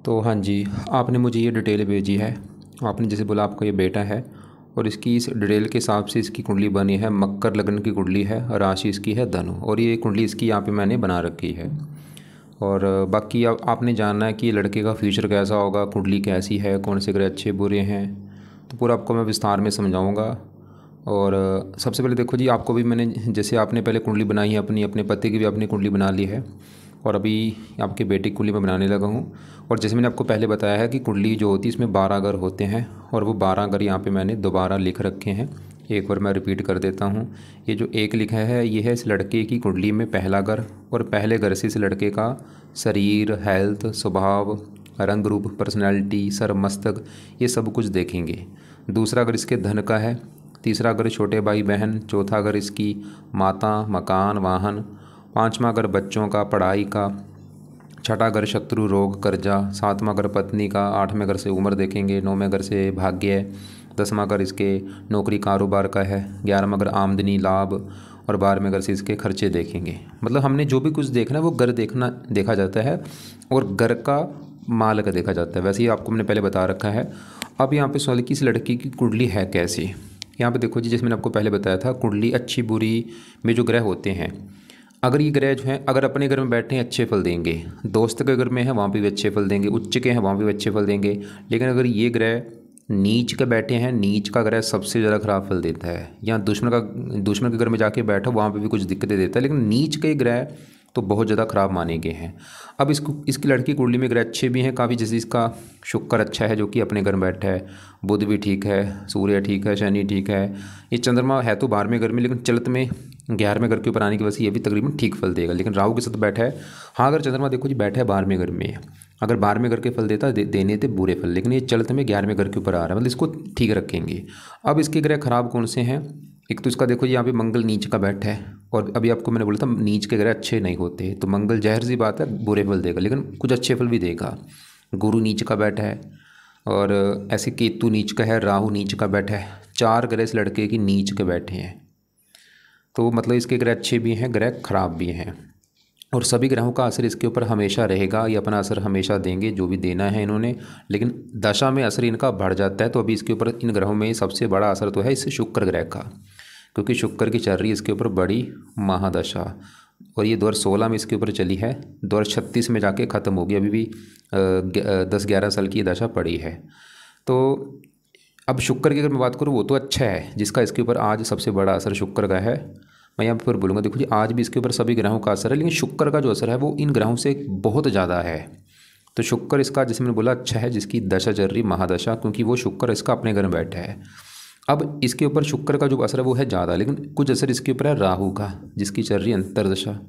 तो हाँ जी, आपने मुझे ये डिटेल भेजी है। आपने जैसे बोला आपका ये बेटा है और इसकी इस डिटेल के हिसाब से इसकी कुंडली बनी है, मकर लगन की कुंडली है, राशि इसकी है धनु, और ये कुंडली इसकी यहाँ पे मैंने बना रखी है। और बाकी आपने जानना है कि ये लड़के का फ्यूचर कैसा होगा, कुंडली कैसी है, कौन से ग्रह अच्छे बुरे हैं, तो पूरा आपको मैं विस्तार में समझाऊँगा। और सबसे पहले देखो जी, आपको भी मैंने, जैसे आपने पहले कुंडली बनाई है अपनी, अपने पति की भी अपनी कुंडली बना ली है, और अभी आपके बेटे की कुंडली में बनाने लगा हूँ। और जैसे मैंने आपको पहले बताया है कि कुंडली जो होती है इसमें 12 घर होते हैं, और वो 12 घर यहाँ पे मैंने दोबारा लिख रखे हैं। एक बार मैं रिपीट कर देता हूँ। ये जो एक लिखा है ये है इस लड़के की कुंडली में पहला घर, और पहले घर से इस लड़के का शरीर, हेल्थ, स्वभाव, रंग रूप, पर्सनैलिटी, सर, मस्तक, ये सब कुछ देखेंगे। दूसरा घर इसके धन का है, तीसरा घर छोटे भाई बहन, चौथा घर इसकी माता, मकान, वाहन, पांचवा घर बच्चों का, पढ़ाई का, छठा घर शत्रु, रोग, कर्जा, सातवां घर पत्नी का, आठवें घर से उम्र देखेंगे, नौवें घर से भाग्य है, दसवां घर इसके नौकरी कारोबार का है, 11वां घर आमदनी लाभ, और 12वें घर से इसके खर्चे देखेंगे। मतलब हमने जो भी कुछ देखना है वो घर देखा जाता है, और घर का माल का देखा जाता है। वैसे ही आपको मैंने पहले बता रखा है। अब यहाँ पे सवाल कि इस लड़की की कुंडली है कैसी। यहाँ पे देखो जी, जैसे मैंने आपको पहले बताया था, कुंडली अच्छी बुरी में जो ग्रह होते हैं, अगर ये ग्रह जो हैं अगर अपने घर में बैठे हैं अच्छे फल देंगे, दोस्त के घर में है वहाँ पे भी अच्छे फल देंगे, उच्च के हैं वहाँ पे भी अच्छे फल देंगे। लेकिन अगर ये ग्रह नीच के बैठे हैं, नीच का ग्रह सबसे ज़्यादा खराब फल देता है। या दुश्मन के घर में जाके बैठा वहाँ पे भी कुछ दिक्कतें देता है, लेकिन नीच के ग्रह तो बहुत ज़्यादा खराब माने गए हैं। अब इसकी लड़की कुंडली में ग्रह अच्छे भी हैं काफ़ी, जैसे इसका शुक्र अच्छा है जो कि अपने घर में बैठा है, बुध भी ठीक है, सूर्य ठीक है, शनि ठीक है। ये चंद्रमा है तो 12वें घर में, लेकिन चलत में 11वें घर के ऊपर आने की वजह से ये भी तकरीबन ठीक फल देगा, लेकिन राहु के साथ बैठा है। हाँ, अगर चंद्रमा देखो जी बैठा है 12वें घर में, अगर 12वें घर के फल देता देने थे बुरे फल, लेकिन ये चलत में 11वें घर के ऊपर आ रहा है, मतलब इसको ठीक रखेंगे। अब इसके ग्रह खराब कौन से हैं। एक तो इसका देखो यहाँ पे मंगल नीच का बैठा है, और अभी आपको मैंने बोला था नीच के ग्रह अच्छे नहीं होते, तो मंगल ज़ाहिर सी बात है बुरे फल देगा, लेकिन कुछ अच्छे फल भी देगा। गुरु नीच का बैठा है, और ऐसे केतु नीच का है, राहु नीच का बैठा है। 4 ग्रह इस लड़के की नीच के बैठे हैं, तो मतलब इसके ग्रह अच्छे भी हैं, ग्रह खराब भी हैं, और सभी ग्रहों का असर इसके ऊपर हमेशा रहेगा। ये अपना असर हमेशा देंगे जो भी देना है इन्होंने, लेकिन दशा में असर इनका बढ़ जाता है। तो अभी इसके ऊपर इन ग्रहों में सबसे बड़ा असर तो है इससे शुक्र ग्रह का, क्योंकि शुक्र की चल रही है इसके ऊपर बड़ी महादशा, और ये 2016 में इसके ऊपर चली है, 2036 में जाके ख़त्म होगी। अभी भी 10-11 साल की दशा पड़ी है। तो अब शुक्र की अगर मैं बात करूँ वो तो अच्छा है, जिसका इसके ऊपर आज सबसे बड़ा असर शुक्र का है। मैं यहाँ पर बोलूँगा देखो जी, आज भी इसके ऊपर सभी ग्रहों का असर है, लेकिन शुक्र का जो असर है वो इन ग्रहों से बहुत ज़्यादा है। तो शुक्र इसका, जैसे मैंने बोला, अच्छा है, जिसकी दशा चल रही महादशा, क्योंकि वो शुक्र इसका अपने घर में बैठा है। अब इसके ऊपर शुक्र का जो असर है वो है ज़्यादा, लेकिन कुछ असर इसके ऊपर है राहु का, जिसकी चल रही है अंतरदशा।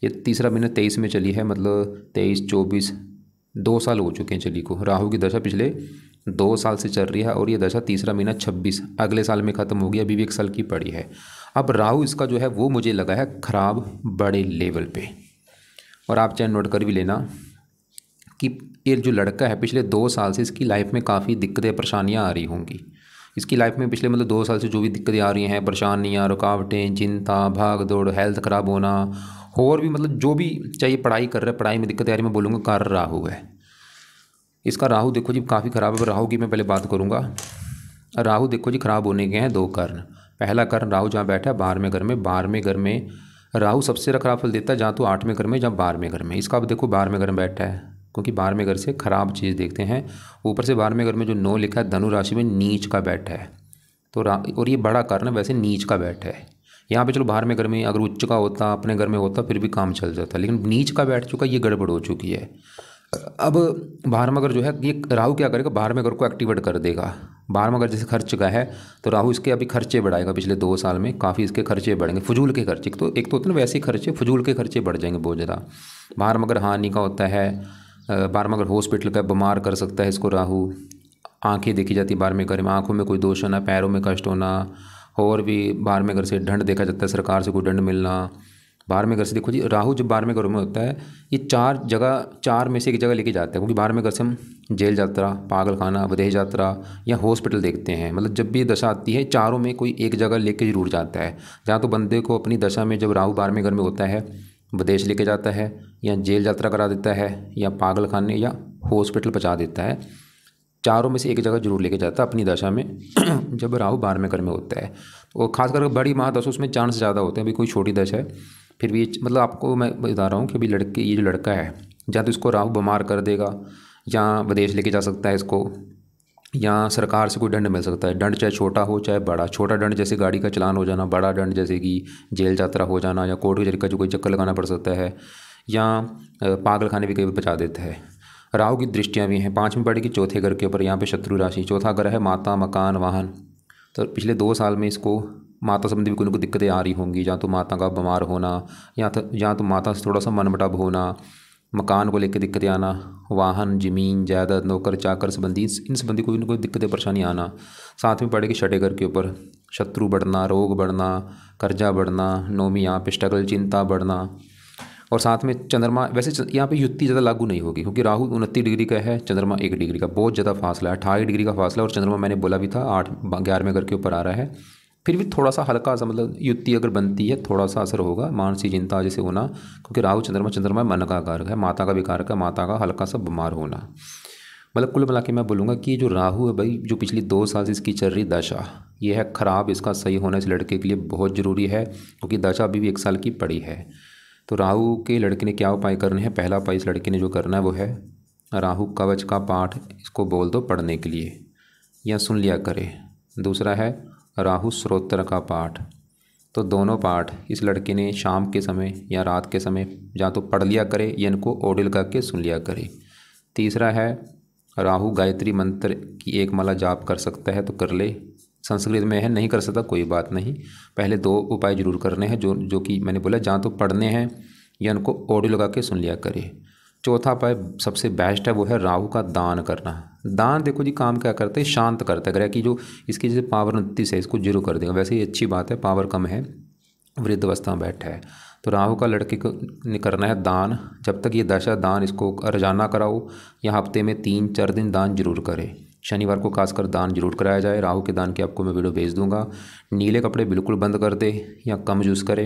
ये तीसरा महीना 23 में चली है, मतलब 23-24 2 साल हो चुके हैं चली को। राहु की दशा पिछले 2 साल से चल रही है, और ये दशा तीसरा महीना 26 अगले साल में ख़त्म होगी, अभी भी 1 साल की पड़ी है। अब राहु इसका जो है वो मुझे लगा है ख़राब बड़े लेवल पे। और आप चाहे नोट कर भी लेना कि ये जो लड़का है पिछले 2 साल से इसकी लाइफ में काफ़ी दिक्कतें परेशानियाँ आ रही होंगी। इसकी लाइफ में पिछले मतलब 2 साल से जो भी दिक्कतें आ रही हैं, परेशानियाँ, रुकावटें, चिंता, भाग दौड़, हेल्थ ख़राब होना, और भी मतलब जो भी चाहिए, पढ़ाई कर रहे, पढ़ाई में दिक्कत आ रही, मैं बोलूँगा कारण राहु है। इसका राहु देखो जी काफ़ी ख़राब है। राहु की मैं पहले बात करूँगा। राहु देखो जी ख़राब होने के हैं 2 कारण। पहला कारण, राहु जहाँ बैठा है 12वें घर में, 12वें घर में राहु सबसे ज़्यादा खराब फल देता है, जहाँ तो 8वें घर में, जहाँ 12वें घर में। इसका अब देखो 12वें घर में बैठा है, क्योंकि 12वें घर से खराब चीज़ देखते हैं। ऊपर से 12वें घर में जो 9 लिखा है धनु राशि में नीच का बैठा है, तो और ये बड़ा कारण है, वैसे नीच का बैठा है। यहाँ पे चलो 12वें घर में अगर उच्च का होता, अपने घर में होता, फिर भी काम चल जाता, लेकिन नीच का बैठ चुका, ये गड़बड़ हो चुकी है। अब 12वां घर जो है, ये राहु क्या करेगा, 12वें घर को एक्टिवेट कर देगा। 12वां घर जैसे खर्च का है, तो राहु इसके अभी खर्चे बढ़ाएगा। पिछले 2 साल में काफ़ी इसके खर्चे बढ़ेंगे, फजूल के खर्चे। एक तो होते हैं ना वैसे ही खर्चे, फजूल के खर्चे बढ़ जाएंगे बहुत ज़्यादा। 12वां घर हानि का होता है, 12वां घर हॉस्पिटल का, बीमार कर सकता है इसको राहु। आँखें देखी जाती है 12वें घर में, आँखों में कोई दोष होना, पैरों में कष्ट होना, और भी 12वें घर से दंड देखा जाता है, सरकार से कोई दंड मिलना। 12वें घर से देखो जी, राहु जब 12वें घर में होता है, ये 4 में से एक जगह लेके जाता है, क्योंकि 12वें घर से हम जेल यात्रा, पागल खाना, विदेश यात्रा या हॉस्पिटल देखते हैं। मतलब जब भी ये दशा आती है, चारों में कोई एक जगह लेके जरूर जाता है। जहाँ तो बंदे को अपनी दशा में जब राहु 12वें घर में होता है, विदेश लेके जाता है, या जेल यात्रा करा देता है, या पागल खाने या हॉस्पिटल पहुंचा देता है। चारों में से एक जगह जरूर लेके जाता है अपनी दशा में जब राहु 12वें घर में होता है। तो खासकर बड़ी महादशा उसमें चांस ज़्यादा होते हैं। अभी कोई छोटी दशा है फिर भी मतलब आपको मैं बता रहा हूँ कि अभी लड़के ये जो लड़का है या तो इसको राहु बीमार कर देगा या विदेश लेके जा सकता है इसको, या सरकार से कोई दंड मिल सकता है। दंड चाहे छोटा हो चाहे बड़ा। छोटा दंड जैसे गाड़ी का चालान हो जाना, बड़ा दंड जैसे कि जेल यात्रा हो जाना या कोर्ट कचहरी का जो कोई चक्कर लगाना पड़ सकता है, या पागल खाने भी कई बचा देता है। राहु की दृष्टियाँ भी हैं। 5वीं पड़ेगी चौथे घर के ऊपर, यहाँ पे शत्रु राशि। चौथा घर है माता, मकान, वाहन। तो पिछले 2 साल में इसको माता संबंधी भी कोई ना कोई दिक्कतें आ रही होंगी, या तो माता का बीमार होना, या तो माता से थोड़ा सा मनमुटाव होना, मकान को लेकर दिक्कतें आना, वाहन, ज़मीन, जायदाद, नौकर चाकर संबंधी इन संबंधी कोई ना कोई दिक्कतें परेशानी आना। साथ में पड़ेगी छठे घर के ऊपर शत्रु बढ़ना, रोग बढ़ना, कर्जा बढ़ना, 9वीं यहाँ पे स्ट्रगल, चिंता बढ़ना। और साथ में चंद्रमा, वैसे यहाँ पे युक्ति ज़्यादा लागू नहीं होगी क्योंकि राहु 29 डिग्री का है, चंद्रमा 1 डिग्री का, बहुत ज़्यादा फासला है, 28 डिग्री का फासला। और चंद्रमा मैंने बोला भी था 11वें घर के ऊपर आ रहा है। फिर भी थोड़ा सा हल्का सा मतलब युक्ति अगर बनती है थोड़ा सा असर होगा, मानसिक चिंता जैसे होना, क्योंकि राहु चंद्रमा मन का कारक है, माता का भी कारक है, माता का हल्का सा बीमार होना। मतलब कुल मिला के मैं बोलूँगा कि जो राहु है भाई, जो पिछली 2 साल से इसकी चल रही दशा ये है ख़राब। इसका सही होना इस लड़के के लिए बहुत ज़रूरी है क्योंकि दशा अभी भी 1 साल की पड़ी है। तो राहु के लड़के ने क्या उपाय करने हैं? पहला उपाय इस लड़के ने जो करना है वो है राहु कवच का पाठ इसको बोल दो पढ़ने के लिए या सुन लिया करे। दूसरा है राहु स्तोत्र का पाठ। तो दोनों पाठ इस लड़के ने शाम के समय या रात के समय या तो पढ़ लिया करे या इनको ऑडियो लगा के सुन लिया करे। तीसरा है राहु गायत्री मंत्र की 1 माला जाप कर सकता है तो कर ले। संस्कृत में है, नहीं कर सकता कोई बात नहीं। पहले 2 उपाय जरूर करने हैं जो कि मैंने बोला, जहाँ तो पढ़ने हैं या इनको ऑडियो लगा के सुन लिया करे। चौथा उपाय सबसे बेस्ट है वो है राहु का दान करना। दान देखो जी काम क्या करता है, शांत करता है। ग्रह की जो इसकी जैसे पावर 29 है इसको जीरो कर देगा। वैसे ही अच्छी बात है, पावर कम है, वृद्ध अवस्था में बैठा है। तो राहु का लड़के को करना है दान। जब तक ये दशा दान इसको रोजाना कराओ या हफ्ते में 3-4 दिन दान जरूर करे। शनिवार को खासकर दान जरूर कराया जाए। राहु के दान की आपको मैं वीडियो भेज दूंगा। नीले कपड़े बिल्कुल बंद कर दे या कम यूज़ करे।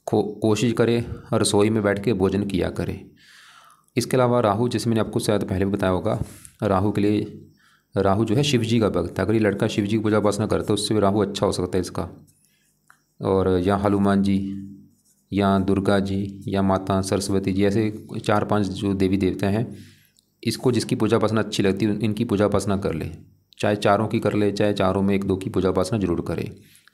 कोशिश करे रसोई में बैठ के भोजन किया करे। इसके अलावा राहु, जैसे मैंने आपको शायद पहले भी बताया होगा, राहु के लिए राहु जो है शिव जी का भक्त है। अगर ये लड़का शिव जी की पूजा उपासना करता है उससे भी राहु अच्छा हो सकता है इसका। और या हनुमान जी या दुर्गा जी या माता सरस्वती जी, ऐसे 4-5 जो देवी देवता हैं, इसको जिसकी पूजा उपासना अच्छी लगती है इनकी पूजा उपासना कर ले। चाहे चारों की कर ले, चाहे चारों में 1-2 की पूजा उपासना जरूर करे।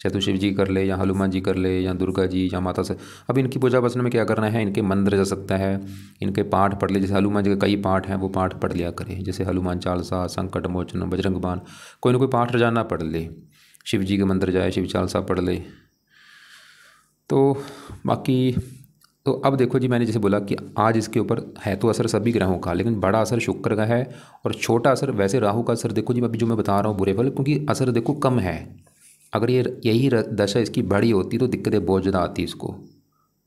चाहे तो शिव जी कर ले या हनुमान जी कर ले या दुर्गा जी या माता से। अब इनकी पूजा उपासना में क्या करना है, इनके मंदिर जा सकता है, इनके पाठ पढ़ ले। जैसे हनुमान जी के कई पाठ हैं वो पाठ पढ़ लिया करे, जैसे हनुमान चालीसा, संकट मोचन, बजरंग बाण, कोई ना कोई पाठ रोजाना पढ़ ले। शिव जी के मंदिर जाए, शिव चालीसा पढ़ ले। तो बाकी तो अब देखो जी, मैंने जैसे बोला कि आज इसके ऊपर है तो असर सभी ग्रहों का, लेकिन बड़ा असर शुक्र का है और छोटा असर वैसे राहु का असर देखो जी, अभी जो मैं बता रहा हूँ बुरे फल, क्योंकि असर देखो कम है। अगर यही दशा इसकी बड़ी होती तो दिक्कतें बहुत ज़्यादा आती इसको।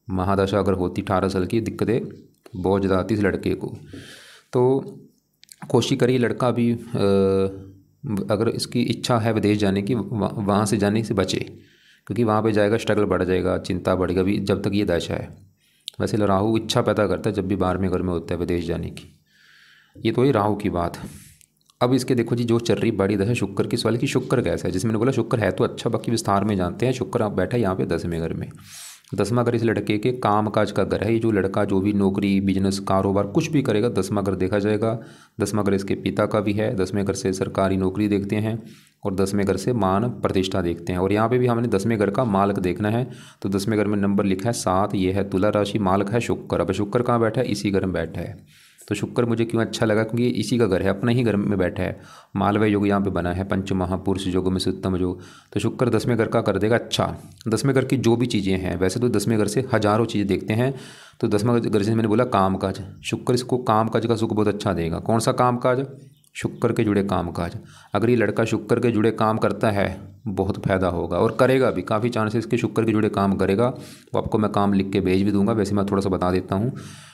महादशा अगर होती 18 साल की, दिक्कतें बहुत ज़्यादा आती इस लड़के को। तो कोशिश करिए लड़का अभी अगर इसकी इच्छा है विदेश जाने की, वहाँ से जाने से बचे, क्योंकि वहाँ पे जाएगा स्ट्रगल बढ़ जाएगा, चिंता बढ़ेगा भी जब तक ये दशा है। वैसे राहु इच्छा पैदा करता है जब भी 12वें घर में होता है विदेश जाने की। ये तो ही राहु की बात। अब इसके देखो जी जो चल रही बड़ी दशा शुक्र की, सवाल की शुक्र कैसा है, जिसमें मैंने बोला शुक्र है तो अच्छा, बाकी विस्तार में जानते हैं। शुक्र आप बैठा है यहाँ पे 10वें घर में। 10वां घर इस लड़के के काम काज का घर है। ये जो लड़का जो भी नौकरी, बिजनेस, कारोबार कुछ भी करेगा 10वां घर देखा जाएगा। 10वां घर इसके पिता का भी है। 10वें घर से सरकारी नौकरी देखते हैं और 10वें घर से मान प्रतिष्ठा देखते हैं। और यहाँ पे भी हमने 10वें घर का मालक देखना है। तो 10वें घर में नंबर लिखा है 7, ये है तुला राशि, मालक है शुक्र। अब शुक्र कहाँ बैठा है, इसी घर में बैठा है। तो शुक्र मुझे क्यों अच्छा लगा, क्योंकि इसी का घर है, अपना ही घर में बैठा है। मालवय योग यहाँ पे बना है, पंच महापुरुष योग में से उत्तम योग। तो शुक्र 10वें घर का कर देगा अच्छा। 10वें घर की जो भी चीज़ें हैं, वैसे तो 10वें घर से हजारों चीज़ें देखते हैं। तो 10वां घर से मैंने बोला काम काज, शुक्र इसको काम काज का सुख बहुत अच्छा देगा। कौन सा काम काज, शुक्र के जुड़े काम काज। अगर ये लड़का शुक्र के जुड़े काम करता है बहुत फायदा होगा और करेगा भी, काफ़ी चांसेस के शुक्र के जुड़े काम करेगा। वो आपको मैं काम लिख के भेज भी दूंगा, वैसे मैं थोड़ा सा बता देता हूँ।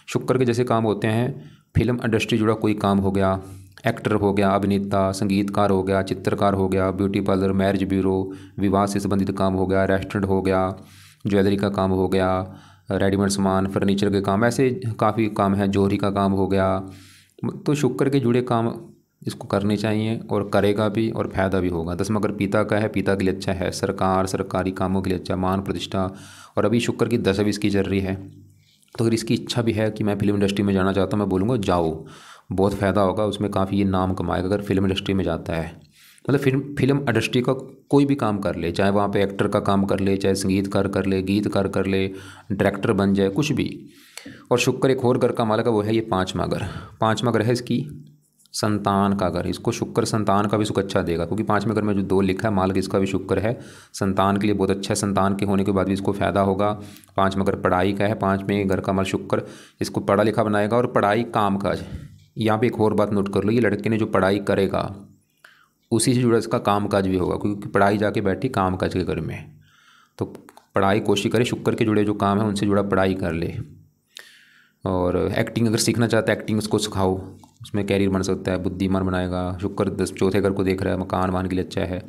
शुक्र के जैसे काम होते हैं, फिल्म इंडस्ट्री जुड़ा कोई काम हो गया, एक्टर हो गया, अभिनेता, संगीतकार हो गया, चित्रकार हो गया, ब्यूटी पार्लर, मैरिज ब्यूरो, विवाह से संबंधित काम हो गया, रेस्टोरेंट हो गया, ज्वेलरी का काम हो गया, रेडीमेड सामान, फर्नीचर के काम, ऐसे काफ़ी काम है, जोहरी का काम हो गया, तो शुक्र के जुड़े काम इसको करने चाहिए और करेगा भी और फ़ायदा भी होगा। 10 अगर पिता का है, पिता के लिए अच्छा है, सरकारी कामों के लिए अच्छा, मान प्रतिष्ठा। और अभी शुक्र की 10 अभी इसकी चल रही है, तो अगर इसकी इच्छा भी है कि मैं फिल्म इंडस्ट्री में जाना चाहता हूँ, मैं बोलूँगा जाओ, बहुत फ़ायदा होगा उसमें, काफ़ी ये नाम कमाएगा अगर फिल्म इंडस्ट्री में जाता है। मतलब फिल्म इंडस्ट्री का कोई भी काम कर ले, चाहे वहाँ पे एक्टर का काम कर ले, चाहे संगीतकार कर ले, गीतकार कर ले, डायरेक्टर बन जाए, कुछ भी। और शुक्र एक और घर का मालिक है, वो है ये पाँचवा घर। पाँचवा घर है इसकी संतान का घर। इसको शुक्र संतान का भी सुख अच्छा देगा, क्योंकि पाँचवें घर में जो 2 लिखा है मालिक इसका भी शुक्र है, संतान के लिए बहुत अच्छा है। संतान के होने के बाद भी इसको फ़ायदा होगा। पाँचवें घर पढ़ाई का है, पाँचवें घर का मालिक शुक्र इसको पढ़ा लिखा बनाएगा। और पढ़ाई काम काज, यहाँ पे एक और बात नोट कर लो, ये लड़के ने जो पढ़ाई करेगा उसी से जुड़ा इसका काम काज भी होगा, क्योंकि पढ़ाई जाके बैठी काम काज के घर में। तो पढ़ाई कोशिश करे, शुक्र के जुड़े जो काम है उनसे जुड़ा पढ़ाई कर ले। और एक्टिंग अगर सीखना चाहता है, एक्टिंग उसको सिखाओ, उसमें कैरियर बन सकता है, बुद्धिमान बनाएगा। शुक्र चौथे घर को देख रहा है, मकान वान के लिए अच्छा है।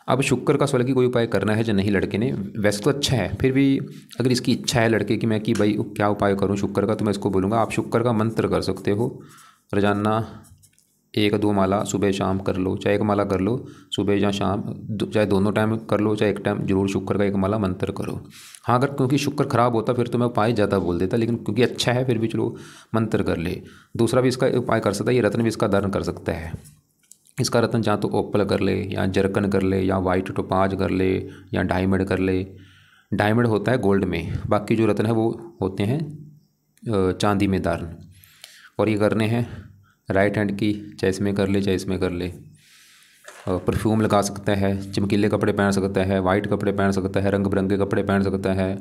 अब शुक्र का सवाल की कोई उपाय करना है जो नहीं लड़के ने, वैसे तो अच्छा है, फिर भी अगर इसकी इच्छा है लड़के की मैं कि भाई क्या उपाय करूं शुक्र का, तो मैं इसको बोलूँगा आप शुक्र का मंत्र कर सकते हो। रोजाना 1-2 माला सुबह शाम कर लो, चाहे 1 माला कर लो सुबह या शाम, चाहे दोनों टाइम कर लो, चाहे एक टाइम जरूर शुक्र का 1 माला मंत्र करो। हाँ, अगर क्योंकि शुक्र खराब होता फिर तो मैं उपाय ज़्यादा बोल देता, लेकिन क्योंकि अच्छा है फिर भी चलो मंत्र कर ले। दूसरा भी इसका उपाय कर सकता है, ये रत्न भी इसका धारण कर सकता है। इसका रत्न चाहे तो ओपल कर ले, या जरकन कर ले, या वाइट टोपाज कर ले, या डायमंड कर ले। डायमंड होता है गोल्ड में, बाकी जो रत्न है वो होते हैं चांदी में धारण। और ये करने हैं राइट हैंड की, चाहे इसमें कर ले चाहे इसमें कर ले। परफ्यूम लगा सकता है, चमकीले कपड़े पहन सकता है, वाइट कपड़े पहन सकता है, रंग बिरंगे कपड़े पहन सकता है।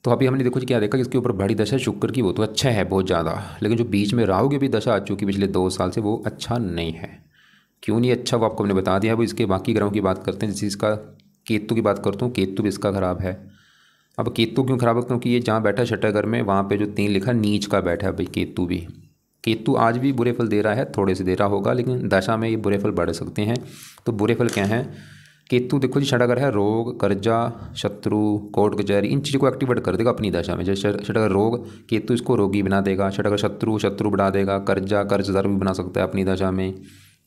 तो अभी हमने देखो जी क्या देखा कि इसके ऊपर बड़ी दशा शुक्र की, वो तो अच्छा है बहुत ज़्यादा, लेकिन जो बीच में राहु की भी दशा आ चुकी पिछले 2 साल से, वो अच्छा नहीं है। क्यों नहीं अच्छा वो आपको हमने बता दिया। वो इसके बाकी ग्रहों की बात करते हैं, जैसे इसका केतु की बात करता हूँ, केतु भी इसका खराब है। अब केतु क्यों खराब है, क्योंकि ये जहाँ बैठा है छठे घर में, वहाँ पे जो 3 लिखा नीच का बैठा है भाई केतु भी। केतु आज भी बुरे फल दे रहा है, थोड़े से दे रहा होगा, लेकिन दशा में ये बुरे फल बढ़ सकते हैं। तो बुरे फल क्या हैं, केतु देखो जी छठा घर है, रोग, कर्जा, शत्रु, कोर्ट कचहरी, इन चीज़ों को एक्टिवेट कर देगा अपनी दशा में। जैसे छठा घर रोग, केतु इसको रोगी बना देगा। छठा घर शत्रु बढ़ा देगा, कर्जदार भी बना सकता है अपनी दशा में,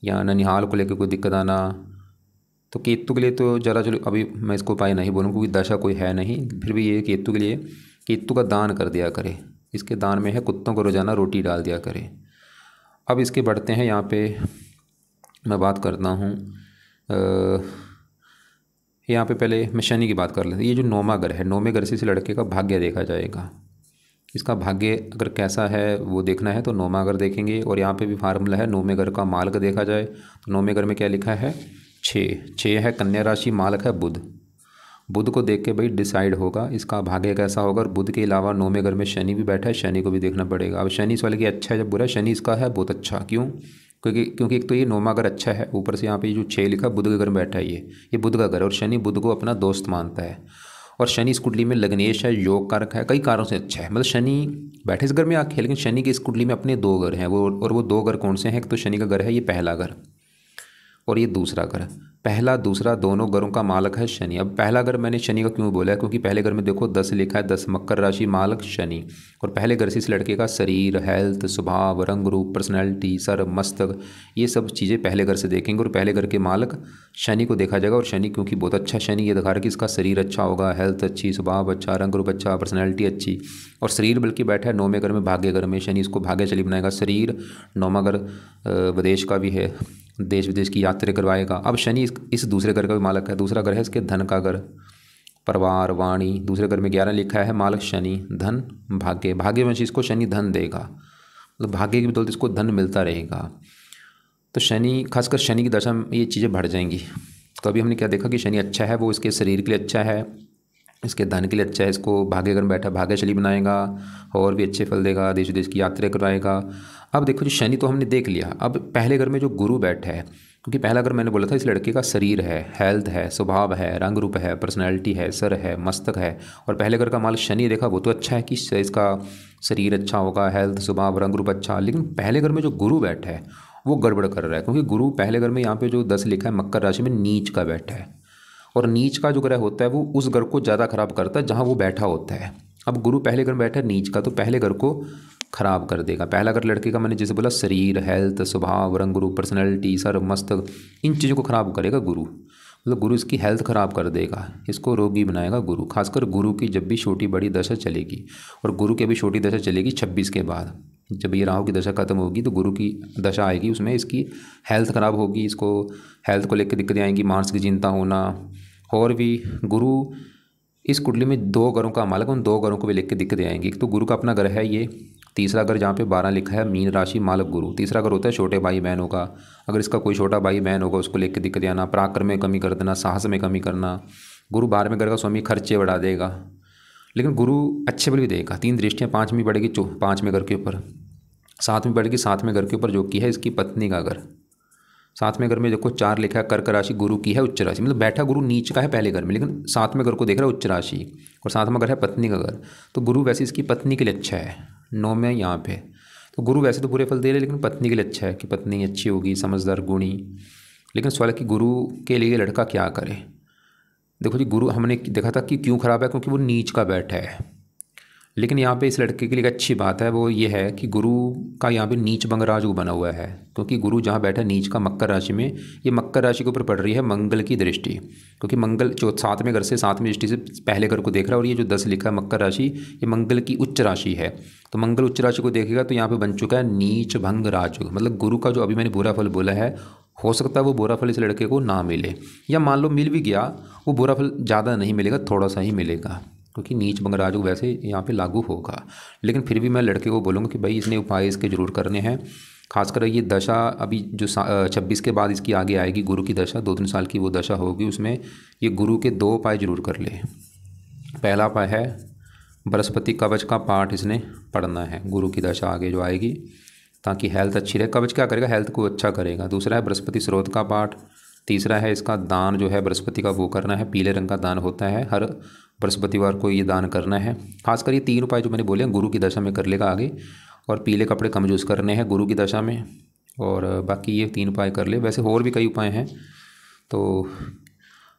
या ननिहाल को लेकर कोई दिक्कत आना। तो केतु के लिए तो ज़रा चलो अभी मैं इसको उपाय नहीं बोलूँ क्योंकि दशा कोई है नहीं, फिर भी ये केतु के लिए केतु का दान कर दिया करे। इसके दान में है कुत्तों को रोज़ाना रोटी डाल दिया करे। अब इसके बढ़ते हैं, यहाँ पे मैं बात करता हूँ, यहाँ पे पहले मैं शनि की बात कर लेते हैं। ये जो 9वां घर है, 9वें घर से इस लड़के का भाग्य देखा जाएगा। इसका भाग्य अगर कैसा है वो देखना है तो 9वां घर देखेंगे। और यहाँ पे भी फार्मूला है, 9वें घर का मालक देखा जाए तो 9वें घर में क्या लिखा है, 6 है, कन्या राशि, मालक है बुध। बुध को देख के भाई डिसाइड होगा इसका भाग्य कैसा होगा। और बुध के अलावा 9वें घर में शनि भी बैठा है, शनि को भी देखना पड़ेगा। अब शनि इस वाले की अच्छा है जब बुरा है, शनि इसका है बहुत अच्छा। क्यों, क्योंकि एक तो ये 9वां घर अच्छा है, ऊपर से यहाँ पे जो 6 लिखा बुध के घर में बैठा है, ये बुध का घर है। और शनि बुध को अपना दोस्त मानता है। और शनि इस कुंडली में लग्नेश है, योग कारक है, कई कारणों से अच्छा है। मतलब शनि बैठे इस घर में आके, लेकिन शनि की इस कुंडली में अपने 2 घर हैं वो, और वो 2 घर कौन से हैं, एक तो शनि का घर है ये पहला घर, और ये दूसरा घर। पहला दूसरा दोनों घरों का मालक है शनि। अब पहला घर मैंने शनि का क्यों बोला है, क्योंकि पहले घर में देखो 10 लिखा है, 10 मकर राशि, मालक शनि। और पहले घर से इस लड़के का शरीर, हेल्थ, स्वभाव, रंग रूप, पर्सनैलिटी, सर, मस्तक, ये सब चीज़ें पहले घर से देखेंगे। और पहले घर के मालक शनि को देखा जाएगा। और शनि क्योंकि बहुत अच्छा शनि ये दिखा रहा है कि इसका शरीर अच्छा होगा, हेल्थ अच्छी, स्वभाव अच्छा, रंग रूप अच्छा, पर्सनैलिटी अच्छी। और शरीर बल्कि बैठा है 9वें घर में, भाग्य घर में। शनि इसको भाग्यशाली बनाएगा। शरीर 9वां घर विदेश का भी है, देश विदेश की यात्रा करवाएगा। अब शनि इस दूसरे घर का भी मालक है। दूसरा घर है इसके धन का घर, परिवार, वाणी। दूसरे घर में 11 लिखा है, मालक शनि, धन, भाग्य। भाग्यवंश इसको शनि धन देगा, मतलब भाग्य की बदौलत इसको धन मिलता रहेगा। तो शनि, खासकर शनि की दशा में ये चीज़ें बढ़ जाएंगी। तो अभी हमने क्या देखा कि शनि अच्छा है, वो इसके शरीर के लिए अच्छा है, इसके धन के लिए अच्छा है, इसको भाग्य घर में बैठा भाग्यशाली बनाएगा, और भी अच्छे फल देगा, देश विदेश की यात्रा करवाएगा। अब देखो जी शनि तो हमने देख लिया। अब पहले घर में जो गुरु बैठा है, क्योंकि पहला घर मैंने बोला था इस लड़के का शरीर है, हेल्थ है, स्वभाव है, रंग रूप है, पर्सनैलिटी है, सर है, मस्तक है। और पहले घर का मालिक शनि देखा, वो तो अच्छा है कि इसका शरीर अच्छा होगा, हेल्थ, स्वभाव, रंग रूप अच्छा। लेकिन पहले घर में जो गुरु बैठा है वो गड़बड़ कर रहा है, क्योंकि गुरु पहले घर में यहाँ पे जो 10 लिखा है मकर राशि में नीच का बैठा है। और नीच का जो ग्रह होता है वो उस घर को ज़्यादा खराब करता है जहाँ वो बैठा होता है। अब गुरु पहले घर में बैठा है नीच का, तो पहले घर को खराब कर देगा। पहला घर लड़के का मैंने जैसे बोला शरीर, हेल्थ, स्वभाव, रंग रूप, पर्सनैलिटी, सर, मस्तक, इन चीज़ों को खराब करेगा गुरु। मतलब गुरु इसकी हेल्थ खराब कर देगा, इसको रोगी बनाएगा गुरु। खासकर गुरु की जब भी छोटी बड़ी दशा चलेगी, और गुरु की भी छोटी दशा चलेगी 26 के बाद, जब ये राहु की दशा खत्म होगी तो गुरु की दशा आएगी, उसमें इसकी हेल्थ खराब होगी, इसको हेल्थ को लेकर दिक्कतें आएंगी, मानसिक चिंता होना। और भी गुरु इस कुंडली में 2 घरों का मालक, उन 2 घरों को भी लेकर दिक्कतें आएंगी। तो गुरु का अपना घर है ये, तीसरा घर जहाँ पे 12 लिखा है मीन राशि मालक गुरु। तीसरा घर होता है छोटे भाई बहनों का, अगर इसका कोई छोटा भाई बहन होगा उसको लेकर दिक्कतें आना, पराक्रम में कमी कर देना, साहस में कमी करना। गुरु 12वें घर का स्वामी खर्चे बढ़ा देगा, लेकिन गुरु अच्छे बल भी देगा। 3 दृष्टियाँ 5वीं बढ़ेगी 5वें घर के ऊपर, 7वीं बढ़ेगी 7वें घर के ऊपर जो कि है इसकी पत्नी का घर। 7वें घर में देखो 4 लिखा है, कर्क राशि गुरु की है उच्च राशि, मतलब बैठा गुरु नीच का है पहले घर में, लेकिन 7वें घर को देख रहा है उच्च राशि, और 7वां घर है पत्नी का घर। तो गुरु वैसे इसकी पत्नी के लिए अच्छा है, 9 में यहाँ पे। तो गुरु वैसे तो बुरे फल दे रहे, लेकिन पत्नी के लिए अच्छा है कि पत्नी अच्छी होगी, समझदार, गुणी। लेकिन सवाल है कि गुरु के लिए लड़का क्या करे। देखो जी, गुरु हमने देखा था कि क्यों खराब है, क्योंकि वो नीच का बैठा है। लेकिन यहाँ पे इस लड़के के लिए एक अच्छी बात है, वो ये है कि गुरु का यहाँ पे नीच भंग राजयोग बना हुआ है, क्योंकि गुरु जहाँ बैठा है नीच का मकर राशि में, ये मकर राशि के ऊपर पड़ रही है मंगल की दृष्टि, क्योंकि मंगल जो 7वें घर से 7वीं दृष्टि से पहले घर को देख रहा है, और ये जो 10 लिखा है मकर राशि, ये मंगल की उच्च राशि है। तो मंगल उच्च राशि को देखेगा तो यहाँ पे बन चुका है नीच भंग राजयोग। मतलब गुरु का जो अभी मैंने बुरा फल बोला है, हो सकता है वो बुरा फल इस लड़के को ना मिले, या मान लो मिल भी गया, वो बुरा फल ज़्यादा नहीं मिलेगा, थोड़ा सा ही मिलेगा, क्योंकि नीच भंग राजयोग वैसे यहाँ पे लागू होगा। लेकिन फिर भी मैं लड़के को बोलूँगा कि भाई इसने उपाय इसके जरूर करने हैं। खासकर ये दशा अभी जो 26 के बाद इसकी आगे आएगी गुरु की दशा, 2-3 साल की वो दशा होगी, उसमें ये गुरु के 2 उपाय जरूर कर ले। पहला उपाय है बृहस्पति कवच का पाठ इसने पढ़ना है गुरु की दशा आगे जो आएगी, ताकि हेल्थ अच्छी रहे। कवच क्या करेगा, हेल्थ को अच्छा करेगा। दूसरा है बृहस्पति स्रोत का पाठ। तीसरा है इसका दान जो है बृहस्पति का वो करना है, पीले रंग का दान होता है, हर बृहस्पतिवार को ये दान करना है। खासकर ये 3 उपाय जो मैंने बोले गुरु की दशा में कर लेगा आगे, और पीले कपड़े कम यूज़ करने हैं गुरु की दशा में, और बाकी ये 3 उपाय कर ले। वैसे और भी कई उपाय हैं। तो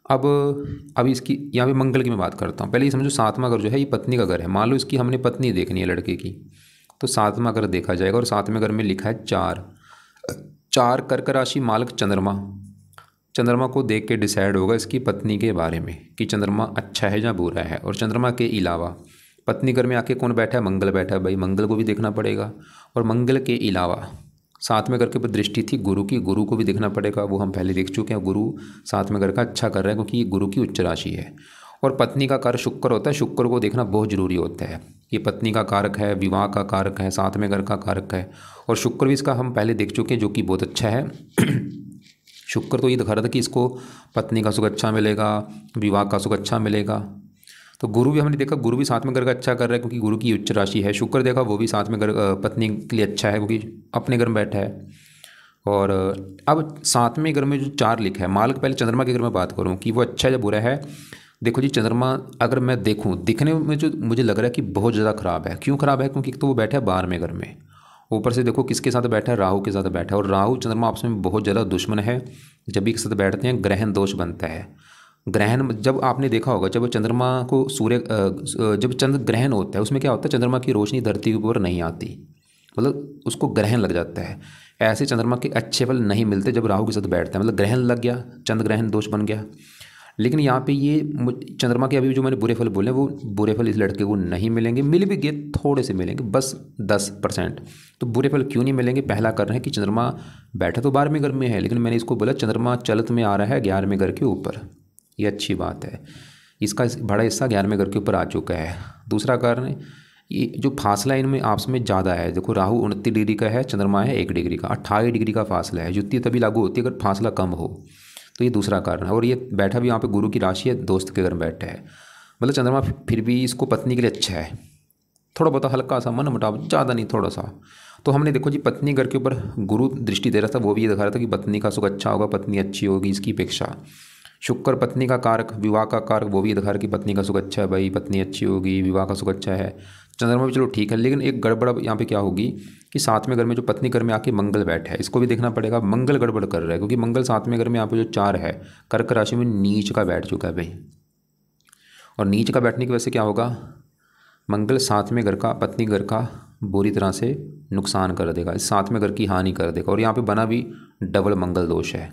अब इसकी यहाँ पे मंगल की मैं बात करता हूँ। पहले ये समझो 7वां घर जो है ये पत्नी का घर है। मान लो इसकी हमने पत्नी देखनी है लड़के की, तो 7वां घर देखा जाएगा, और 7वें घर में लिखा है 4 कर्क राशि मालक चंद्रमा। चंद्रमा को देख के डिसाइड होगा इसकी पत्नी के बारे में कि चंद्रमा अच्छा है या बुरा है। और चंद्रमा के अलावा पत्नी घर में आके कौन बैठा है, मंगल बैठा है, भाई मंगल को भी देखना पड़ेगा। और मंगल के अलावा 7वें घर के ऊपर दृष्टि थी गुरु की, गुरु को भी देखना पड़ेगा, वो हम पहले देख चुके हैं। गुरु 7वें घर का अच्छा कर रहा है, क्योंकि ये गुरु की उच्च राशि है। और पत्नी का कारक शुक्र होता है, शुक्र को देखना बहुत जरूरी होता है। ये पत्नी का कारक है, विवाह का कारक है, 7वें घर का कारक है, और शुक्र भी इसका हम पहले देख चुके हैं, जो कि बहुत अच्छा है। शुक्र तो ये दिखा रहा था कि इसको पत्नी का सुख अच्छा मिलेगा, विवाह का सुख अच्छा मिलेगा। तो गुरु भी हमने देखा, गुरु भी 7वें घर का अच्छा कर रहा है, क्योंकि गुरु की उच्च राशि है। शुक्र देखा वो भी 7वें घर पत्नी के लिए अच्छा है, क्योंकि अपने घर में बैठा है। और अब 7वें घर में जो 4 लिखा है मालक, पहले चंद्रमा के घर में बात करूँ कि वो अच्छा या बुरा है। देखो जी, चंद्रमा अगर मैं देखूँ दिखने में जो मुझे लग रहा है कि बहुत ज़्यादा ख़राब है। क्यों ख़राब है, क्योंकि एक तो वो बैठा है 12वें घर में, ऊपर से देखो किसके साथ बैठा है, राहु के साथ बैठा है। और राहु चंद्रमा आपस में बहुत ज़्यादा दुश्मन है। जब भी एक साथ बैठते हैं ग्रहण दोष बनता है। ग्रहण जब आपने देखा होगा, जब चंद्रमा को जब चंद्र ग्रहण होता है उसमें क्या होता है, चंद्रमा की रोशनी धरती के ऊपर नहीं आती, मतलब उसको ग्रहण लग जाता है। ऐसे चंद्रमा के अच्छे फल नहीं मिलते जब राहु के साथ बैठता है, मतलब ग्रहण लग गया, चंद्र ग्रहण दोष बन गया। लेकिन यहाँ पे ये चंद्रमा के अभी जो मैंने बुरे फल बोले, वो बुरे फल इस लड़के को नहीं मिलेंगे। मिल भी गए थोड़े से मिलेंगे, बस 10%। तो बुरे फल क्यों नहीं मिलेंगे, पहला कारण है कि चंद्रमा बैठा तो 12वें घर में है, लेकिन मैंने इसको बोला चंद्रमा चलत में आ रहा है 11वें घर के ऊपर, ये अच्छी बात है। इसका बड़ा हिस्सा 11वें घर के ऊपर आ चुका है। दूसरा कारण ये जो फासला इनमें आपस में ज़्यादा है। देखो राहु 29 डिग्री का है, चंद्रमा है 1 डिग्री का, 28 डिग्री का फासला है। युति तभी लागू होती है अगर फासला कम हो, तो ये दूसरा कारण है। और ये बैठा भी यहाँ पे गुरु की राशि है, दोस्त के घर में बैठा है, मतलब चंद्रमा फिर भी इसको पत्नी के लिए अच्छा है। थोड़ा बहुत हल्का सा मन मुटाव, ज़्यादा नहीं, थोड़ा सा। तो हमने देखो जी पत्नी घर के ऊपर गुरु दृष्टि दे रहा था, वो भी ये दिखा रहा था कि पत्नी का सुख अच्छा होगा, पत्नी अच्छी होगी इसकी अपेक्षा। शुक्र पत्नी का कारक, विवाह का कारक, वो भी ये दिखा रहा है कि पत्नी का सुख अच्छा है, भाई पत्नी अच्छी होगी, विवाह का सुख अच्छा है। चंद्रमा भी चलो ठीक है, लेकिन एक गड़बड़ यहाँ पे क्या होगी कि 7वें घर में जो पत्नी घर में आके मंगल बैठा है, इसको भी देखना पड़ेगा। मंगल गड़बड़ कर रहा है, क्योंकि मंगल 7वें घर में यहाँ पे जो 4 है कर्क राशि में नीच का बैठ चुका है भाई। और नीच का बैठने की वजह से क्या होगा, मंगल सातवें घर का, पत्नी घर का बुरी तरह से नुकसान कर देगा, इस सातवें घर की हानि कर देगा। और यहाँ पे बना भी डबल मंगल दोष है।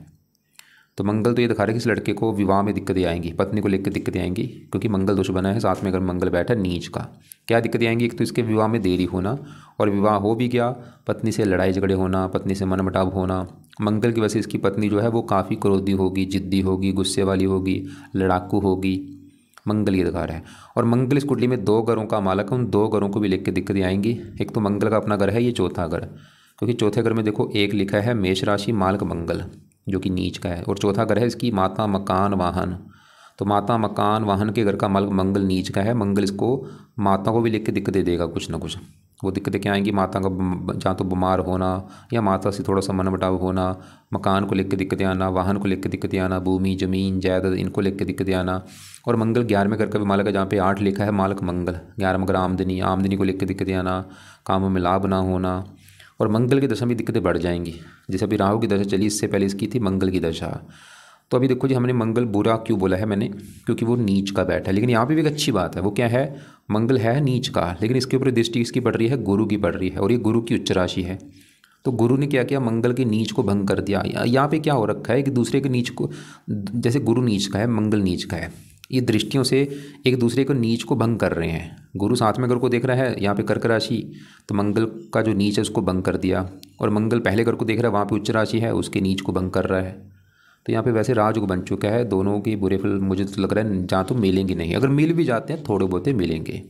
तो मंगल तो ये दिखा रहा है कि इस लड़के को विवाह में दिक्कतें आएंगी, पत्नी को लेकर दिक्कतें आएंगी, क्योंकि मंगल दोष बना है सातवें घर में मंगल बैठा है नीच का। क्या दिक्कतें आएंगी? एक तो इसके विवाह में देरी होना, और विवाह हो भी गया पत्नी से लड़ाई झगड़े होना, पत्नी से मनमुटाव होना। मंगल की वजह से इसकी पत्नी जो है वो काफ़ी क्रोधी होगी, जिद्दी होगी, गुस्से वाली होगी, लड़ाकू होगी। मंगल ये दिखा रहा है। और मंगल इस कुंडली में 2 घरों का मालक है, उन 2 घरों को भी लेकर दिक्कतें आएंगी। एक तो मंगल का अपना घर है, ये चौथा घर, क्योंकि चौथे घर में देखो एक लिखा है मेष राशि मालक मंगल, जो कि नीच का है। और चौथा घर है इसकी माता मकान वाहन, तो माता मकान वाहन के घर का मालक मंगल नीच का है। मंगल इसको माता को भी लेकर दिक्कतें देगा कुछ ना कुछ। वो दिक्कतें क्या आएंगी? माता का जहाँ तो बीमार होना, या माता से थोड़ा सा मनमुटाव होना, मकान को लेकर दिक्कतें आना, वाहन को लेकर दिक्कतें आना, भूमि जमीन जायदाद इनको लेकर दिक्कतें आना। और मंगल 11वें घर का भी मालक है, जहाँ पे 8 लिखा है मालक मंगल, 11वां घर आमदनी, आमदनी को लेकर दिक्कतें आना, कामों में लाभ ना होना। और मंगल की दशा में दिक्कतें बढ़ जाएंगी। जैसे अभी राहु की दशा चली, इससे पहले इसकी थी मंगल की दशा। तो अभी देखो जी, हमने मंगल बुरा क्यों बोला है मैंने? क्योंकि वो नीच का बैठा है। लेकिन यहाँ पे भी एक अच्छी बात है, वो क्या है? मंगल है नीच का, लेकिन इसके ऊपर दृष्टि इसकी पड़ रही है, गुरु की पड़ रही है, और ये गुरु की उच्च राशि है। तो गुरु ने क्या किया? मंगल के नीच को भंग कर दिया। यहाँ पे क्या हो रखा है कि दूसरे के नीच को, जैसे गुरु नीच का है, मंगल नीच का है, ये दृष्टियों से एक दूसरे को नीच को भंग कर रहे हैं। गुरु सातवें घर को देख रहा है, यहाँ पे कर्क राशि, तो मंगल का जो नीच है उसको भंग कर दिया। और मंगल पहले घर को देख रहा है, वहाँ पे उच्च राशि है, उसके नीच को भंग कर रहा है। तो यहाँ पे वैसे राजयोग बन चुका है। दोनों के बुरे फल मुझे तो लग रहा है जहाँ तो मिलेंगे नहीं, अगर मिल भी जाते हैं थोड़े बहुते मिलेंगे।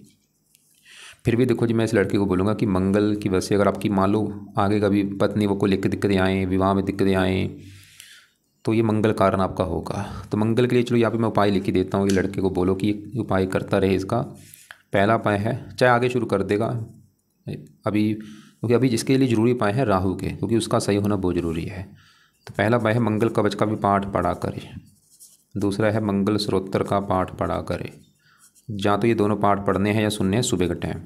फिर भी देखो जी, मैं इस लड़के को बोलूँगा कि मंगल की वजह से अगर आपकी मान लो आगे कभी पत्नी वो को लेकर दिक्कतें आएँ, विवाह में दिक्कतें आएँ, तो ये मंगल कारण आपका होगा। तो मंगल के लिए चलो यहाँ पे मैं उपाय लिख ही देता हूँ, ये लड़के को बोलो कि ये उपाय करता रहे। इसका पहला उपाय है, चाहे आगे शुरू कर देगा अभी, क्योंकि अभी जिसके लिए ज़रूरी उपाय है राहु के, क्योंकि उसका सही होना बहुत ज़रूरी है। तो पहला उपाय है मंगल कवच का भी पाठ पढ़ा करे। दूसरा है मंगल स्त्रोत्र का पाठ पढ़ा करे। जहाँ तो ये दोनों पाठ पढ़ने हैं या सुनने हैं सुबह के टाइम।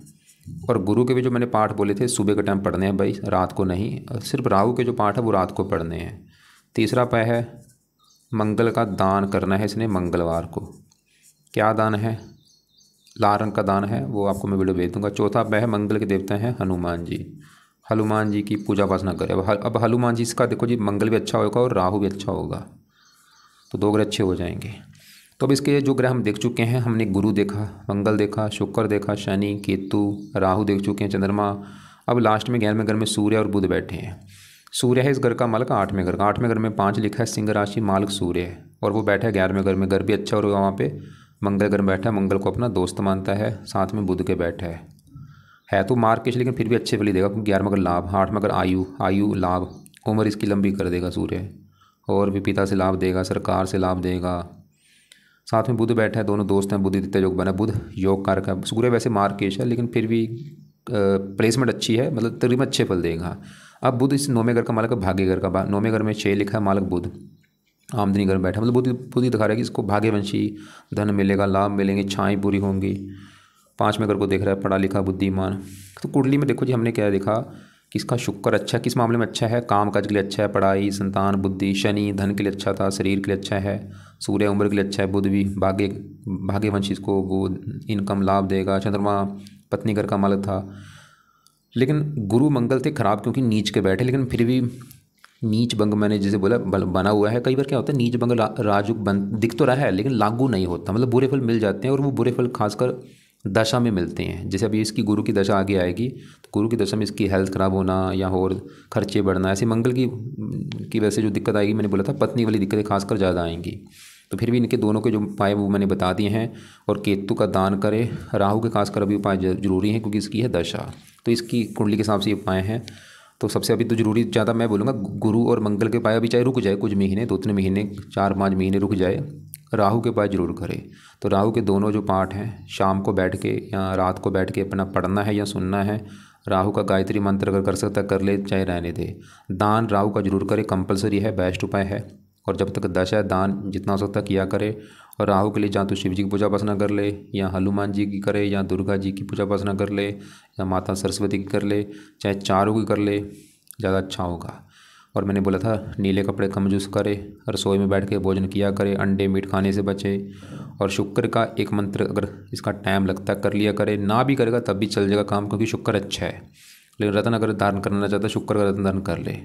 और गुरु के भी जो मैंने पाठ बोले थे सुबह के टाइम पढ़ने हैं भाई, रात को नहीं। सिर्फ राहु के जो पाठ है वो रात को पढ़ने हैं। तीसरा उपाय है मंगल का दान करना है इसने मंगलवार को। क्या दान है? लाल रंग का दान है, वो आपको मैं वीडियो भेज दूँगा। चौथा उपाय है मंगल के देवता हैं हनुमान जी, हनुमान जी की पूजा उपासना करें। अब हनुमान जी इसका देखो जी, मंगल भी अच्छा होगा और राहु भी अच्छा होगा, तो 2 ग्रह अच्छे हो जाएंगे। तो अब इसके जो ग्रह हम देख चुके हैं, हमने गुरु देखा, मंगल देखा, शुक्र देखा, शनि, केतु, राहु देख चुके हैं, चंद्रमा। अब लास्ट में 11वें घर में सूर्य और बुध बैठे हैं। सूर्य है इस घर का मालक 8वें घर का, 8वें घर में 5 लिखा है, सिंह राशि मालक सूर्य है, और वो बैठा है 11वें घर में। घर भी अच्छा होगा वहाँ पे। मंगल घर में बैठा है, मंगल को अपना दोस्त मानता है, साथ में बुध के बैठा है तो मार्केश, लेकिन फिर भी अच्छे फल ही देगा, क्योंकि 11वां घर लाभ, 8वां घर आयु लाभ, उम्र इसकी लंबी कर देगा सूर्य। और भी पिता से लाभ देगा, सरकार से लाभ देगा। साथ में बुध बैठा है, दोनों दोस्त हैं, बुध दित्य योग बना, बुध योग कारक है। सूर्य वैसे मार्केश है, लेकिन फिर भी प्लेसमेंट अच्छी है, मतलब तकरीबन अच्छे फल देगा। अब बुध इस 9वें घर का मालक है, भाग्य घर का। 9वें घर में 6 लिखा है, मालक बुध, आमदनी घर में बैठा, मतलब बुध ही दिखा रहा है कि इसको भाग्यवंशी धन मिलेगा, लाभ मिलेंगे, इच्छाएँ पूरी होंगी। 5वें घर को देख रहा है, पढ़ा लिखा बुद्धिमान। तो कुंडली में देखो जी, हमने क्या देखा कि इसका शुक्र अच्छा है, किस मामले में अच्छा है? काम काज के लिए अच्छा है, पढ़ाई, संतान, बुद्धि। शनि धन के लिए अच्छा था, शरीर के लिए अच्छा है। सूर्य उम्र के लिए अच्छा है। बुध भी भाग्यवंशी, इसको वो इनकम लाभ देगा। चंद्रमा पत्नी घर का मालक था। लेकिन गुरु मंगल थे खराब, क्योंकि नीच के बैठे, लेकिन फिर भी नीच भंग मैंने जैसे बोला बना हुआ है। कई बार क्या होता है, नीच भंग राजयोग बन दिख तो रहा है, लेकिन लागू नहीं होता, मतलब बुरे फल मिल जाते हैं, और वो बुरे फल खासकर दशा में मिलते हैं। जैसे अभी इसकी गुरु की दशा आगे आएगी, तो गुरु की दशा में इसकी हेल्थ ख़राब होना या और खर्चे बढ़ना, ऐसे मंगल की वजह से जो दिक्कत आएगी, मैंने बोला था पत्नी वाली दिक्कतें खासकर ज़्यादा आएंगी। तो फिर भी इनके दोनों के जो उपाय वो मैंने बता दिए हैं। और केतु का दान करे, राहु के खासकर अभी उपाय जरूरी हैं, क्योंकि इसकी है दशा। तो इसकी कुंडली के हिसाब से ये उपाय हैं। तो सबसे अभी तो जरूरी ज़्यादा मैं बोलूँगा गुरु और मंगल के उपाय अभी चाहे रुक जाए कुछ महीने, 2-3 महीने, 4-5 महीने रुक जाए, राहु के उपाय जरूर करें। तो राहु के दोनों जो पाठ हैं, शाम को बैठ के या रात को बैठ के अपना पढ़ना है या सुनना है। राहु का गायत्री मंत्र अगर कर सकता कर ले, चाहे रहने दे। दान राहु का जरूर करे, कंपलसरी है, बेस्ट उपाय है। और जब तक दशा है, दान जितना हो सकता किया करे। और राहु के लिए जहाँ तो शिव जी की पूजा उपासना कर ले, या हनुमान जी की करे, या दुर्गा जी की पूजा उपासना कर ले, या माता सरस्वती की कर ले, चाहे चारों की कर ले, ज़्यादा अच्छा होगा। और मैंने बोला था नीले कपड़े कम यूज़ करे, रसोई में बैठ के भोजन किया करे, अंडे मीट खाने से बचे, और शुक्र का एक मंत्र अगर इसका टाइम लगता है कर लिया करे, ना भी करेगा तब भी चल जाएगा काम, क्योंकि शुक्र अच्छा है। लेकिन रत्न अगर धारण करना चाहता है शुक्र का रत्न धारण कर ले।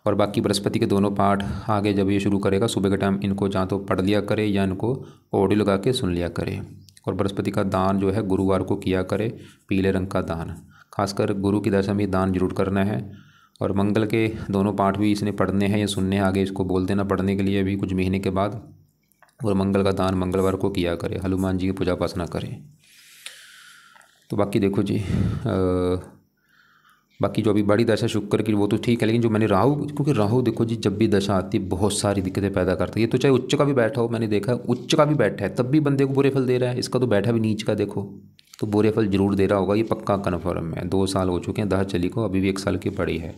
और बाकी बृहस्पति के दोनों पाठ आगे जब ये शुरू करेगा सुबह के टाइम इनको या तो पढ़ लिया करे या इनको ऑडियो लगा के सुन लिया करे। और बृहस्पति का दान जो है गुरुवार को किया करे, पीले रंग का दान, खासकर गुरु की दशा में दान जरूर करना है। और मंगल के दोनों पाठ भी इसने पढ़ने हैं या सुनने हैं, आगे इसको बोल देना पढ़ने के लिए अभी कुछ महीने के बाद। और मंगल का दान मंगलवार को किया करे, हनुमान जी की पूजा उपासना करें। तो बाकी देखो जी बाकी जो अभी बड़ी दशा शुक्र की वो तो ठीक है, लेकिन जो मैंने राहु, क्योंकि राहु देखो जी जब भी दशा आती है बहुत सारी दिक्कतें पैदा करती है। ये तो चाहे उच्च का भी बैठा हो, मैंने देखा उच्च का भी बैठा है तब भी बंदे को बुरे फल दे रहा है, इसका तो बैठा भी नीच का देखो तो बुरे फल जरूर दे रहा होगा, ये पक्का कन्फर्म है। 2 साल हो चुके हैं दशा चली को, अभी भी 1 साल की पड़ी है।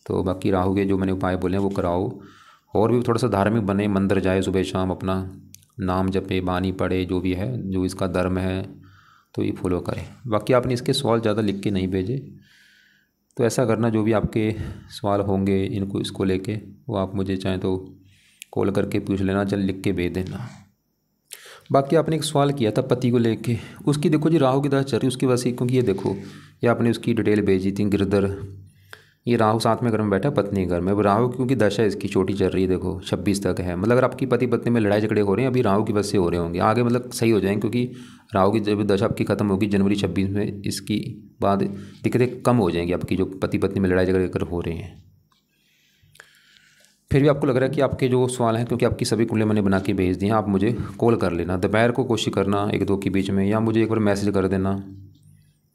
तो बाकी राहु के जो मैंने उपाय बोले हैं वो कराओ, और भी थोड़ा सा धार्मिक बने, मंदिर जाए सुबह शाम, अपना नाम जपे, बानी पढ़े, जो भी है जो इसका धर्म है तो ये फॉलो करें। बाकी आपने इसके सवाल ज़्यादा लिख के नहीं भेजे, तो ऐसा करना जो भी आपके सवाल होंगे इनको इसको लेके वो आप मुझे चाहें तो कॉल करके पूछ लेना, चल लिख के भेज देना। बाकी आपने एक सवाल किया था पति को लेके, उसकी देखो जी राहु की दशा चल रही उसकी वजह से, क्योंकि ये देखो ये आपने उसकी डिटेल भेजी थी गिरधर, ये राहु 7वें घर में बैठा पत्नी घर में। अब राहु क्योंकि दशा इसकी छोटी चल रही है देखो 26 तक है, मतलब अगर आपकी पति पत्नी में लड़ाई झगड़े हो रहे हैं अभी राहु की वजह से हो रहे होंगे, आगे मतलब सही हो जाएंगे, क्योंकि राहु की जब दशा आपकी खत्म होगी जनवरी 26 में, इसकी बाद दिक्कतें कम हो जाएंगी आपकी, जो पति पत्नी में लड़ाई झगड़े कर हो रहे हैं। फिर भी आपको लग रहा है कि आपके जो सवाल हैं, क्योंकि आपकी सभी कुंडलियाँ मैंने बना के भेज दी हैं, आप मुझे कॉल कर लेना, दोपहर को कोशिश करना 1-2 के बीच में, या मुझे एक बार मैसेज कर देना,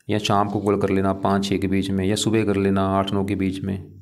या शाम को कॉल कर लेना 5-6 के बीच में, या सुबह कर लेना 8-9 के बीच में।